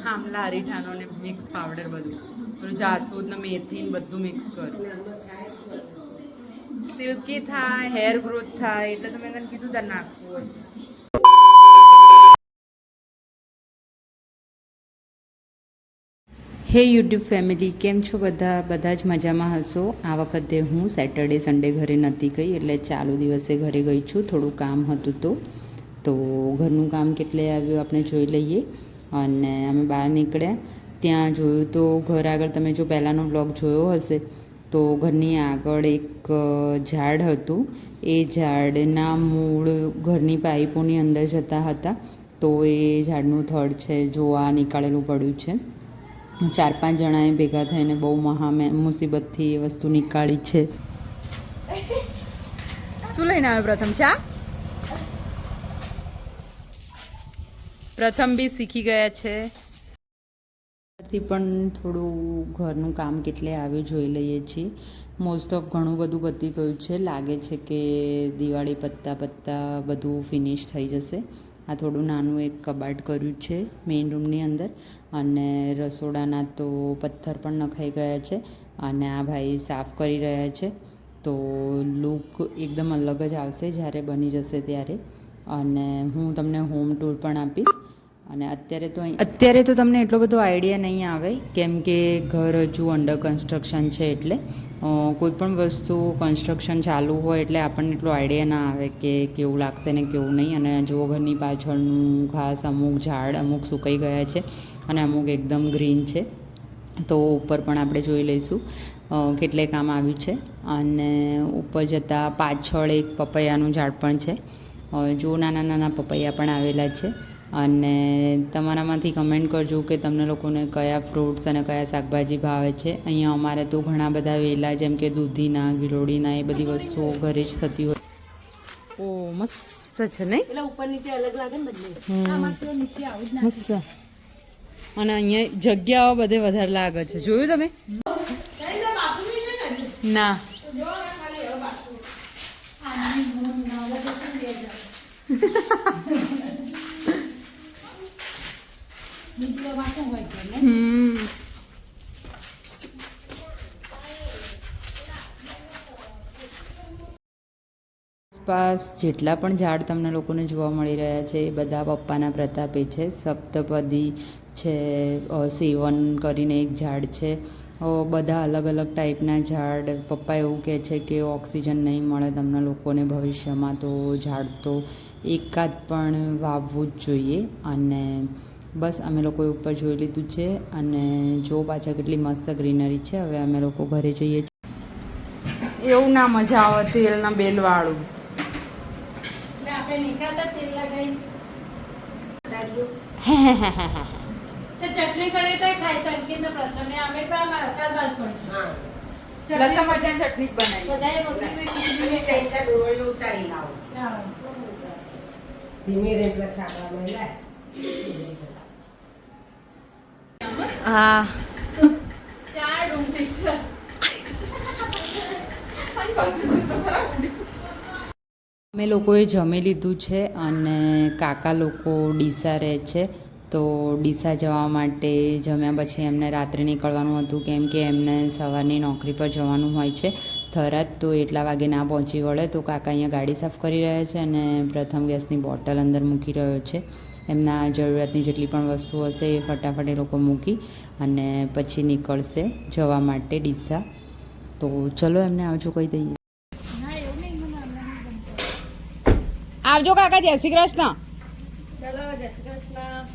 આમલા અરીઠાનો ને mix powder બધું પેલું જાસૂદ ને મેથી ને બધું મિક્સ કરું. સિલ્કી થાય, હેર ગ્રોથ થાય એટલે તો મેં તને કીધું તાર નાખવું હોય. હે યુટ્યુબ ફેમિલી, કેમ છો બધા જ મજામાં હશો. આ વખતે હું સેટરડે સન્ડે ઘરે નહોતી ગઈ, એટલે ચાલુ દિવસે ઘરે ગઈ છું. થોડું કામ હતું તો ઘરનું કામ કેટલે આવ્યું આપણે જોઈ લઈએ. અને અમે બહાર નીકળ્યા, ત્યાં જોયું તો ઘર આગળ તમે જો પહેલાંનો બ્લોગ જોયો હશે તો ઘરની આગળ એક ઝાડ હતું. એ ઝાડના મૂળ ઘરની પાઇપોની અંદર જતા હતા, તો એ ઝાડનું થડ છે જોવા નીકાળેલું પડ્યું છે. 4-5 જણાએ ભેગા થઈને બહુ મુસીબતથી એ વસ્તુ નીકાળી છે. શું લઈને આવે પ્રથમ? ચા. પ્રથમ બી શીખી ગયા છે. થી પણ થોડું ઘરનું કામ કેટલે આવ્યું જોઈ લઈએ છીએ. મોસ્ટ ઓફ ઘણું બધું પતી ગયું છે. લાગે છે કે દિવાળી પત્તા બધું ફિનિશ થઈ જશે. આ થોડું નાનું એક કબાટ કર્યું છે મેઇન રૂમની અંદર, અને રસોડાના તો પથ્થર પણ નખાઈ ગયા છે. અને આ ભાઈ સાફ કરી રહ્યા છે, તો લુક એકદમ અલગ જ આવશે જ્યારે બની જશે ત્યારે. અને હું તમને હોમ ટૂર પણ આપીશ. અને અત્યારે તો તમને એટલો બધો આઈડિયા નહીં આવે, કેમ કે ઘર હજુ અંડર કન્સ્ટ્રક્શન છે. એટલે કોઈ પણ વસ્તુ કન્સ્ટ્રક્શન ચાલુ હોય એટલે આપણને એટલો આઈડિયા ના આવે કે કેવું લાગશે ને કેવું નહીં. અને જુઓ ઘરની પાછળનું ઘાસ, અમુક ઝાડ અમુક સુકાઈ ગયા છે અને અમુક એકદમ ગ્રીન છે. તો ઉપર પણ આપણે જોઈ લઈશું કેટલે કામ આવ્યું છે. અને ઉપર જતાં પાછળ એક પપૈયાનું ઝાડ પણ છે. જો નાના નાના પપૈયા પણ આવેલા છે. અને તમારામાંથી કમેન્ટ કરજો કે તમને લોકોને કયા ફ્રૂટ્સ અને કયા શાકભાજી ભાવે છે. અહીંયા અમારે તો ઘણા બધા વેલા, જેમ કે દૂધીના, ગિલોડીના, એ બધી વસ્તુઓ ઘરે જ થતી હોય. ઓ મસ્ત છે નહીં? એટલે ઉપર નીચે અલગ લાગે ને બધું. નીચે આવું જ મસ્ત. અને અહીંયા જગ્યાઓ બધે વધારે લાગે છે. જોયું તમે? ના. આસપાસ જેટલા પણ ઝાડ તમને લોકોને જોવા મળી રહ્યા છે એ બધા પપ્પાના પ્રતાપે છે. સપ્તપદી છે, સેવન કરીને એક ઝાડ છે, બધા અલગ અલગ ટાઈપના ઝાડ. પપ્પા એવું કહે છે કે ઓક્સિજન નહીં મળે તમને લોકોને ભવિષ્યમાં, તો ઝાડ તો એકાદ પણ વાવવું જ જોઈએ. અને બસ અમે લોકોએ ઉપર જોઈ લીધું છે. અને જો પાછળ કેટલી મસ્ત ગ્રીનરી છે. હવે અમે લોકો ઘરે જઈએ છીએ. એવું ના મજા આવે તેલના બેલવાળું. ચટણી કરે તો ખાઈ શકીએ ને પ્રથમે અમે તો આમ હલકા બાદ પણ લસણ મરચાં ચટણી જ બનાવી. બધાએ રોટલી મેં ડોળી ઉતારી લાવો. ધીમે રેટ છાપા મેલા. હા. ચાર ડુંગળી છે. અમે લોકોએ જમી લીધું છે. અને કાકા લોકો ડીસા રહે છે, તો ડીસા જવા માટે જમ્યા પછી એમને રાત્રે નીકળવાનું હતું, કેમ કે એમને સવારની નોકરી પર જવાનું હોય છે થરાદ. તો એટલા વાગે ના પહોંચી વળે, તો કાકા અહીંયા ગાડી સાફ કરી રહ્યા છે. અને પ્રથમ ગેસની બોટલ અંદર મૂકી રહ્યો છે. એમના જરૂરિયાતની જેટલી પણ વસ્તુ હશે એ ફટાફટ એ લોકો મૂકી અને પછી નીકળશે જવા માટે ડીસા. તો ચલો એમને આવજો કહી દઈએ. આવજો કાકા. જય શ્રી કૃષ્ણ. ચલો, જય શ્રી કૃષ્ણ.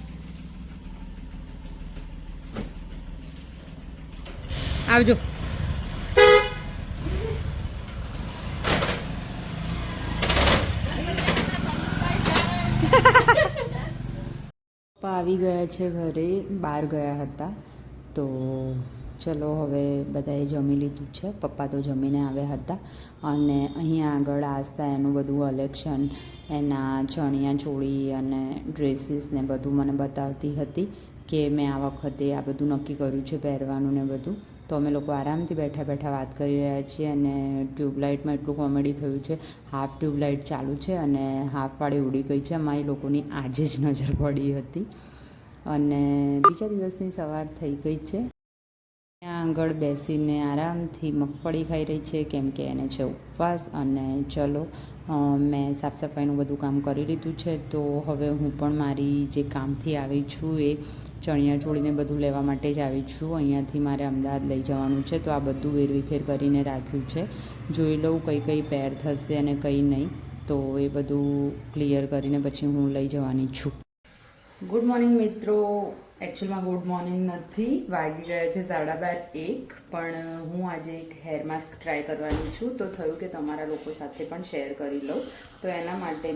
આવજો. પપ્પા આવી ગયા છે ઘરે, બહાર ગયા હતા. તો ચલો હવે બધાએ જમી લીધું છે. પપ્પા તો જમીને આવ્યા હતા. અને અહીંયા આગળ આસ્થા એનું બધું કલેક્શન, એના ચણિયા ચોળી અને ડ્રેસીસ ને બધું મને બતાવતી હતી કે મેં આ વખતે આ બધું નક્કી કર્યું છે પહેરવાનું ને બધું. તો અમે લોકો આરામથી બેઠા બેઠા વાત કરી રહ્યા છીએ. અને ટ્યુબલાઇટમાં એટલું કોમેડી થયું છે. હાફ ટ્યુબલાઇટ ચાલુ છે અને હાફવાળી ઉડી ગઈ છે. અમારી લોકોની આજે જ નજર પડી હતી. અને બીજા દિવસની સવાર થઈ ગઈ છે. ત્યાં આગળ બેસીને આરામથી મગફળી ખાઈ રહી છે, કેમ કે એને છે ઉપવાસ. અને ચલો, મેં સાફ સફાઈનું બધું કામ કરી લીધું છે, તો હવે હું પણ મારી જે કામથી આવી છું એ ચણિયા ચોળીને બધું લેવા માટે જ આવી છું. અહીંયાથી મારે અમદાવાદ લઈ જવાનું છે, તો આ બધું વેરવિખેર કરીને રાખ્યું છે. જોઈ લઉં કઈ કઈ પેર થશે અને કઈ નહીં, તો એ બધું ક્લિયર કરીને પછી હું લઈ જવાની છું. ગુડ મોર્નિંગ મિત્રો. એકચ્યુઅલમાં ગુડ મોર્નિંગ નથી, વાગી ગયા છે 12:30. પણ હું આજે એક હેર માસ્ક ટ્રાય કરવાની છું, તો થયું કે તમારા લોકો સાથે પણ શેર કરી લઉં. તો એના માટે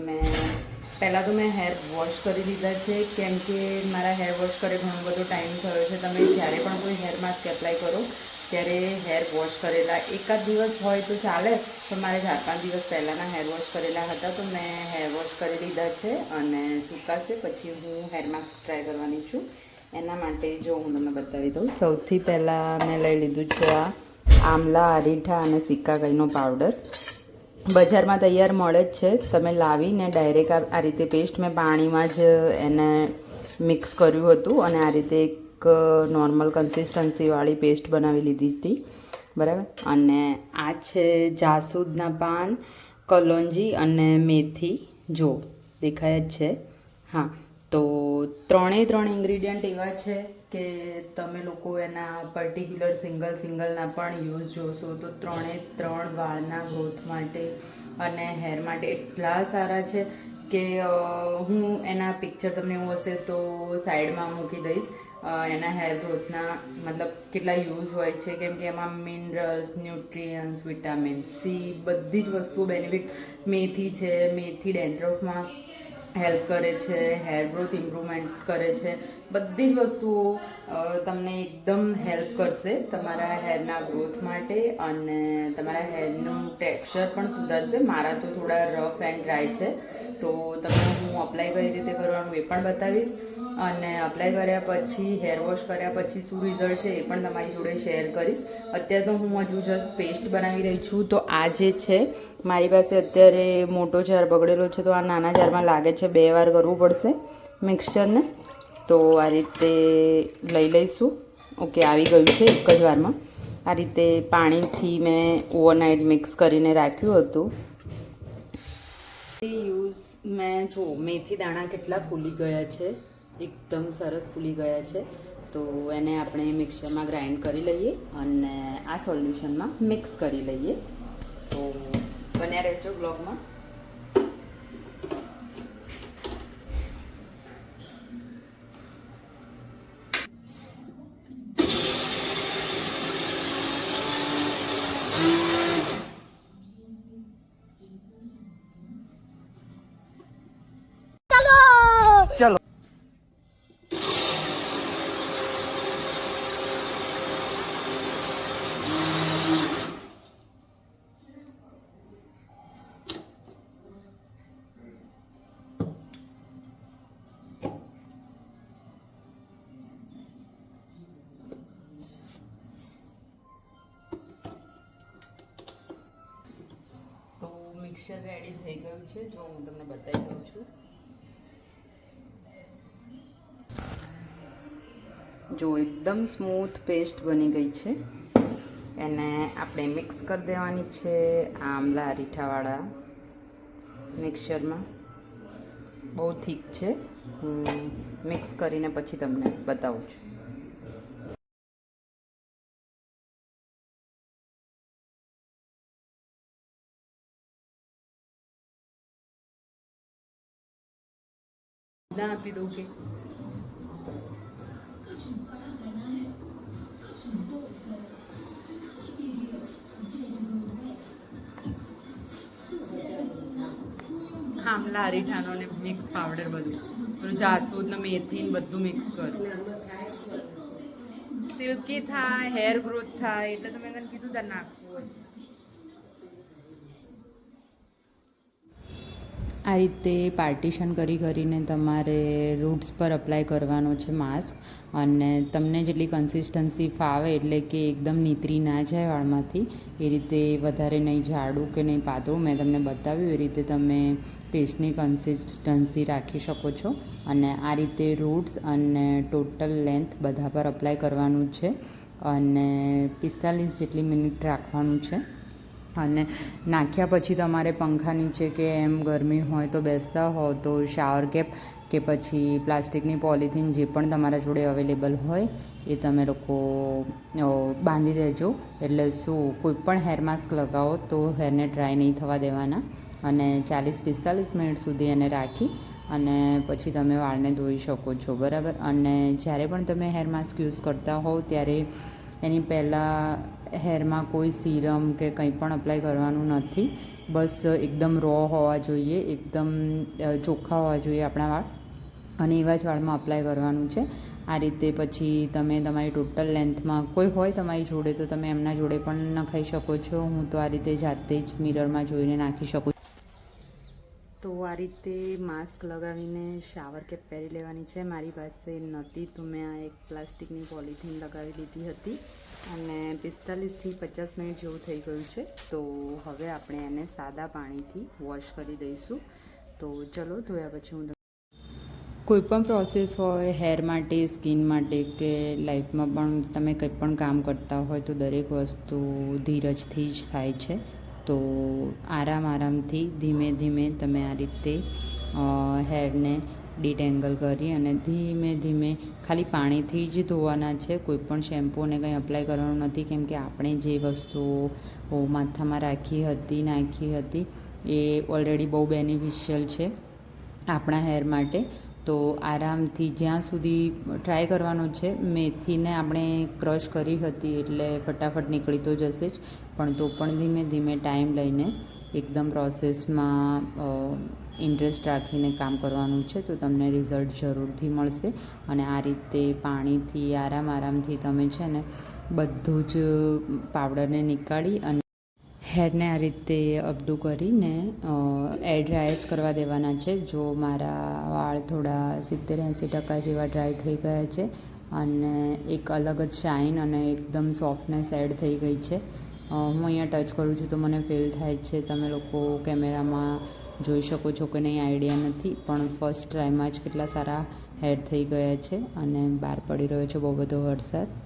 પહેલાં તો મેં હેર વોશ કરી લીધા છે, કેમ કે મારા હેર વોશ કરે ઘણો બધો ટાઈમ થયો છે. તમે જ્યારે પણ કોઈ હેર માસ્ક એપ્લાય કરો ત્યારે હેર વોશ કરેલા એકાદ દિવસ હોય તો ચાલે, પણ મારે 4-5 દિવસ પહેલાંના હેર વોશ કરેલા હતા, તો મેં હેર વોશ કરી લીધા છે. અને સુકાશે પછી હું હેર માસ્ક ટ્રાય કરવાની છું. એના માટે જો હું તમને બતાવી દઉં. સૌથી પહેલાં મેં લઈ લીધું છે આ આમલા, અરીઠા અને સિક્કાકાઈનો પાવડર. બજારમાં તૈયાર મળે જ છે, તમે લાવીને ડાયરેક્ટ આ રીતે પેસ્ટ, મેં પાણીમાં જ એને મિક્સ કર્યું હતું અને આ રીતે એક નોર્મલ કન્સિસ્ટન્સીવાળી પેસ્ટ બનાવી લીધી હતી, બરાબર. અને આ છે જાસૂદના પાન, કલોંજી અને મેથી. જો દેખાય જ છે, હા. તો 3 ઇન્ગ્રીડિયન્ટ એવા છે કે તમે લોકો એના પર્ટિક્યુલર સિંગલના પણ યુઝ જોશો તો 3 વાળના ગ્રોથ માટે અને હેર માટે એટલા સારા છે કે હું એના પિક્ચર તમને એવું હશે તો સાઈડમાં મૂકી દઈશ. એના હેર ગ્રોથના મતલબ કેટલા યુઝ હોય છે, કેમ કે એમાં મિનરલ્સ, ન્યુટ્રિયન્ટ્સ, વિટામિન સી, બધી જ વસ્તુઓ બેનિફિટ. મેથી છે, મેથી ડેન્ડ્રફમાં હેલ્પ કરે છે, હેર ગ્રોથ ઇમ્પ્રુવમેન્ટ કરે છે. બધી જ વસ્તુઓ તમને એકદમ હેલ્પ કરશે તમારા હેરના ગ્રોથ માટે, અને તમારા હેરનું ટેક્સચર પણ સુધારશે. મારા તો થોડા રફ એન્ડ ડ્રાય છે, તો તમને હું અપ્લાય કઈ રીતે કરવાનું એ પણ બતાવીશ. અને અપ્લાય કર્યા પછી, હેર વોશ કર્યા પછી શું રિઝલ્ટ છે એ પણ તમારી જોડે શેર કરીશ. અત્યારે તો હું હજુ જસ્ટ પેસ્ટ બનાવી રહી છું. તો આ જે છે મારી પાસે અત્યારે મોટો જાર બગડેલો છે, તો આ નાના જારમાં લાગે છે 2 વાર કરવું પડશે મિક્સચરને. તો આ રીતે લઈ લઈશું. ઓકે, આવી ગયું છે એક જ વારમાં. આ રીતે પાણીથી મેં ઓવરનાઇટ મિક્સ કરીને રાખ્યું હતું. મેં જો મેથી દાણા કેટલા ફૂલી ગયા છે, એકદમ સરસ ફૂલી ગયા છે. તો એને આપણે મિક્સરમાં ગ્રાઇન્ડ કરી લઈએ અને આ સોલ્યુશનમાં મિક્સ કરી લઈએ. તો બન્યા રહેજો બ્લોગમાં. મિક્સર રેડી થઈ ગયું છે, જો હું તમને બતાવી દઉં છું. જો એકદમ સ્મૂથ પેસ્ટ બની ગઈ છે. એને આપણે મિક્સ કરી દેવાની છે આમલા અરીઠાવાળા મિક્સરમાં. બહુ થીક છે, હું મિક્સ કરીને પછી તમને બતાવું છું. ના આપી દઉં કે આમલા અરીઠાનો ને મિક્સ પાવડર બધું જાસૂદ ને મેથી ને બધું મિક્સ કર. સિલ્કી થાય, હેર ગ્રોથ થાય, એટલે તો મેં તને કીધું તાર નાખવું હોય. આ રીતે પાર્ટીશન કરીને તમારે રૂટ્સ પર અપ્લાય કરવાનો છે માસ્ક. અને તમને જેટલી કન્સિસ્ટન્સી ફાવે, એટલે કે એકદમ નીતરી ના જાય વાળમાંથી, એ રીતે વધારે નહીં જાડું કે નહીં પાતળું, મેં તમને બતાવ્યું એ રીતે તમે પેસ્ટની કન્સિસ્ટન્સી રાખી શકો છો. અને આ રીતે રૂટ્સ અને ટોટલ લેન્થ બધા પર અપ્લાય કરવાનું છે અને 45 જેટલી મિનિટ રાખવાનું છે. અને નાખ્યા પછી તમારે પંખા નીચે કે એમ ગરમી હોય તો બેસતા હો તો શાવર કેપ કે પછી પ્લાસ્ટિકની પોલિથીન જે પણ તમારા જોડે અવેલેબલ હોય એ તમે લોકો બાંધી દેજો. એટલે શું કોઈ પણ હેર માસ્ક લગાવો તો હેરને ડ્રાય નહીં થવા દેવાના. અને 40-45 મિનિટ સુધી એને રાખી અને પછી તમે વાળને ધોઈ શકો છો, બરાબર. અને જ્યારે પણ તમે હેર માસ્ક યુઝ કરતા હોવ ત્યારે એની પહેલાં હેરમાં કોઈ સીરમ કે કંઈ પણ અપ્લાય કરવાનું નથી. બસ એકદમ રો હોવા જોઈએ, એકદમ ચોખ્ખા હોવા જોઈએ આપણા વાળ, અને એવા જ વાળમાં અપ્લાય કરવાનું છે. આ રીતે પછી તમે તમારી ટોટલ લેન્થમાં કોઈ હોય તમારી જોડે તો તમે એમના જોડે પણ નખાઈ શકો છો. હું તો આ રીતે જાતે જ મિરરમાં જોઈને નાખી શકું. તો આ રીતે માસ્ક લગાવીને શાવર કેપ પહેરી લેવાની છે. મારી પાસે નહોતી તો મેં આ એક પ્લાસ્ટિકની પોલિથીન લગાવી લીધી હતી અને 45થી 50 મિનિટ જેવું થઈ ગયું છે. તો હવે આપણે એને સાદા પાણીથી વોશ કરી દઈશું. તો ચલો ધોયા પછી હું કોઈ પણ પ્રોસેસ હોય હેર માટે, સ્કિન માટે કે લાઈફમાં પણ તમે કંઈ પણ કામ કરતા હોય તો દરેક વસ્તુ ધીરજથી જ થાય છે. તો આરામથી ધીમે ધીમે તમે આ રીતે હેરને ડિટેંગલ કરી અને ધીમે ધીમે ખાલી પાણીથી જ ધોવાના છે. કોઈ પણ શેમ્પૂ ને કંઈ અપ્લાય કરવાનું નથી, કેમ કે આપણે જે વસ્તુઓ માથામાં નાખી હતી એ ઓલરેડી બહુ બેનિફિશિયલ છે આપણા હેર માટે. તો આરામથી જ્યાં સુધી ટ્રાય કરવાનો છે. મેથીને આપણે ક્રશ કરી હતી એટલે ફટાફટ નીકળી તો જશે જ, પણ તો પણ ધીમે ધીમે ટાઈમ લઈને એકદમ પ્રોસેસમાં ઇન્ટરેસ્ટ રાખીને કામ કરવાનું છે. તો તમને રિઝલ્ટ જરૂરથી મળશે. અને આ રીતે પાણીથી આરામથી તમે છે ને બધું જ પાવડરને નીકાળી અને હેરને આ રીતે અપડું કરીને એર ડ્રાય જ કરવા દેવાના છે. જો મારા વાળ થોડા 70-80% જેવા ડ્રાય થઈ ગયા છે અને એક અલગ જ શાઇન અને એકદમ સોફ્ટનેસ એડ થઈ ગઈ છે. હું અહીંયા ટચ કરું છું તો મને ફીલ થાય છે. તમે લોકો કેમેરામાં જોઈ શકો છો કે નહીં આઈડિયા નથી, પણ ફર્સ્ટ ટ્રાયમાં જ કેટલા સારા હેર થઈ ગયા છે. અને બહાર પડી રહ્યો છે બહુ બધો વરસાદ.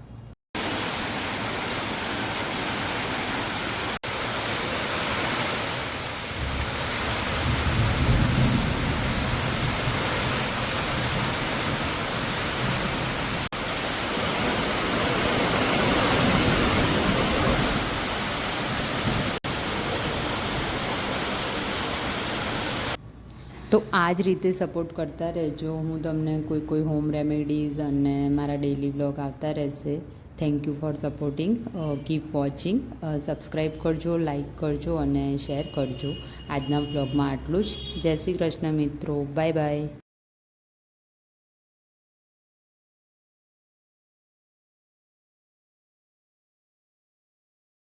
તો આ જ રીતે સપોર્ટ કરતા રહેજો. હું તમને કોઈ હોમ રેમેડીઝ અને મારા ડેઇલી બ્લોગ આવતા રહેશે. Thank you for supporting. Keep watching. Subscribe કરજો, લાઈક કરજો અને શેર કરજો. આજના બ્લોગમાં આટલું જ. જય શ્રી કૃષ્ણ મિત્રો. Bye bye.